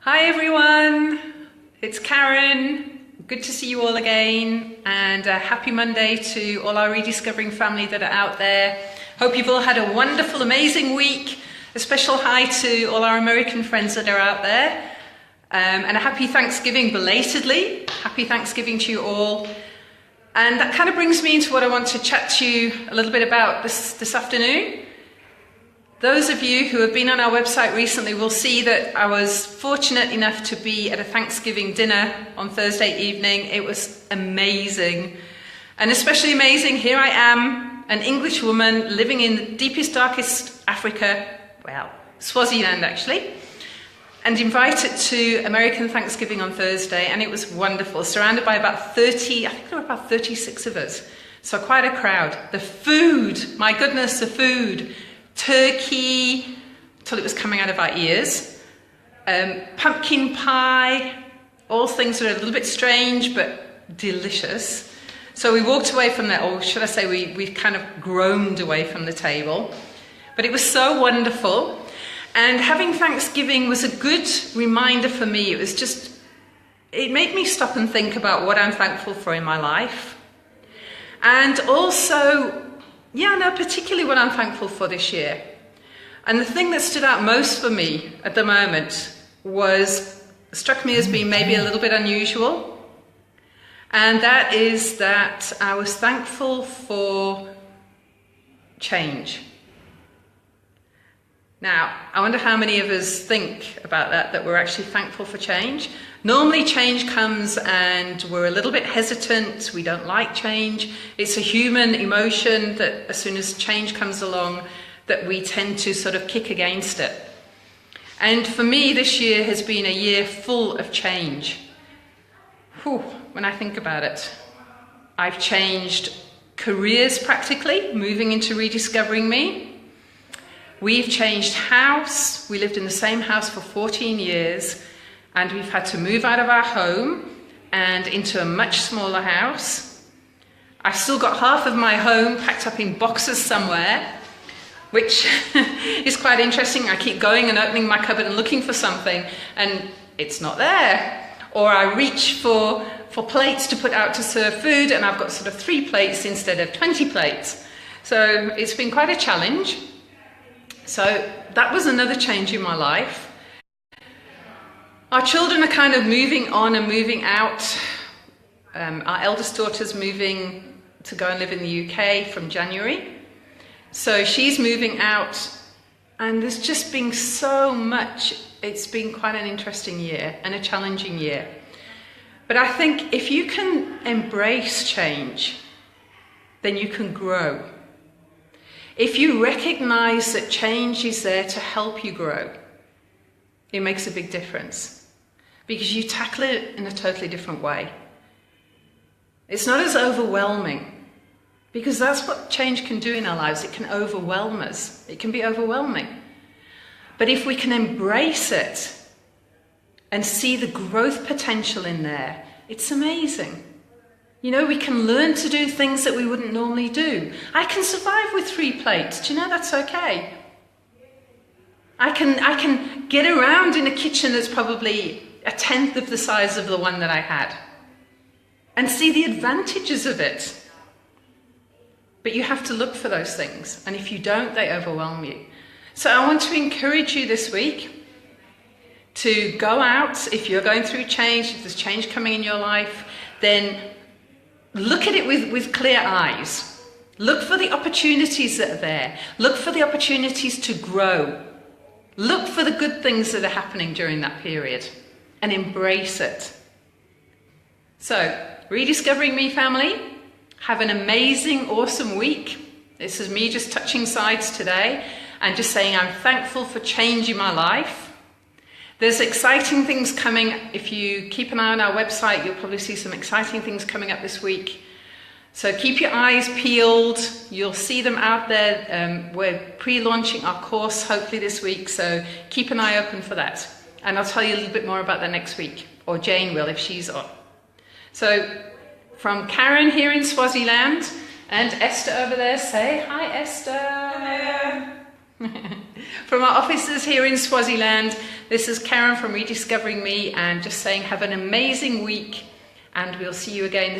Hi everyone, it's Karen. Good to see you all again, and happy Monday to all our Rediscovering family that are out there. Hope you've all had a wonderful, amazing week. A special hi to all our American friends that are out there, and a happy Thanksgiving belatedly. Happy Thanksgiving to you all. And that kind of brings me into what I want to chat to you a little bit about this afternoon. Those of you who have been on our website recently will see that I was fortunate enough to be at a Thanksgiving dinner on Thursday evening. It was amazing. And especially amazing, here I am, an English woman living in the deepest, darkest Africa, well, Swaziland actually, and invited to American Thanksgiving on Thursday, and it was wonderful, surrounded by about 30, I think there were about 36 of us, so quite a crowd. The food, my goodness, the food. Turkey till it was coming out of our ears, pumpkin pie, all things that are a little bit strange but delicious. So we walked away from that, or should I say we kind of groaned away from the table. But it was so wonderful, and having Thanksgiving was a good reminder for me. It made me stop and think about what I'm thankful for in my life, and also particularly what I'm thankful for this year. And the thing that stood out most for me at the moment struck me as being maybe a little bit unusual. And that is that I was thankful for change. Now, I wonder how many of us think about that we're actually thankful for change. Normally change comes and we're a little bit hesitant, we don't like change. It's a human emotion that as soon as change comes along, that we tend to sort of kick against it. And for me, this year has been a year full of change. When I think about it, I've changed careers practically, moving into Rediscovering Me. We've changed house. We lived in the same house for 14 years, and we've had to move out of our home and into a much smaller house. I've still got half of my home packed up in boxes somewhere, which is quite interesting. I keep going and opening my cupboard and looking for something, and it's not there. Or I reach for plates to put out to serve food, and I've got sort of 3 plates instead of 20 plates. So it's been quite a challenge. So that was another change in my life. Our children are kind of moving on and moving out. Our eldest daughter's moving to go and live in the UK from January. So she's moving out, and there's just been so much. It's been quite an interesting year and a challenging year. But I think if you can embrace change, then you can grow. If you recognize that change is there to help you grow, it makes a big difference because you tackle it in a totally different way. It's not as overwhelming, because that's what change can do in our lives. It can overwhelm us. It can be overwhelming. But if we can embrace it and see the growth potential in there, it's amazing. You know, we can learn to do things that we wouldn't normally do. I can survive with 3 plates. Do you know that's okay? I can get around in a kitchen that's probably 1/10 of the size of the one that I had, and see the advantages of it. But you have to look for those things, and if you don't, they overwhelm you. So I want to encourage you this week to go out. If you're going through change, if there's change coming in your life, then look at it with clear eyes. Look for the opportunities that are there. Look for the opportunities to grow. Look for the good things that are happening during that period and embrace it. So, Rediscovering Me family, have an amazing, awesome week. This is me just touching sides today and just saying I'm thankful for change in my life. There's exciting things coming. If you keep an eye on our website, you'll probably see some exciting things coming up this week. So keep your eyes peeled. You'll see them out there. We're pre-launching our course hopefully this week, so keep an eye open for that. And I'll tell you a little bit more about that next week, or Jane will if she's on. So from Karen here in Swaziland, and Esther over there, say hi Esther. Hello. From our offices here in Swaziland, this is Karen from Rediscovering Me, and just saying have an amazing week, and we'll see you again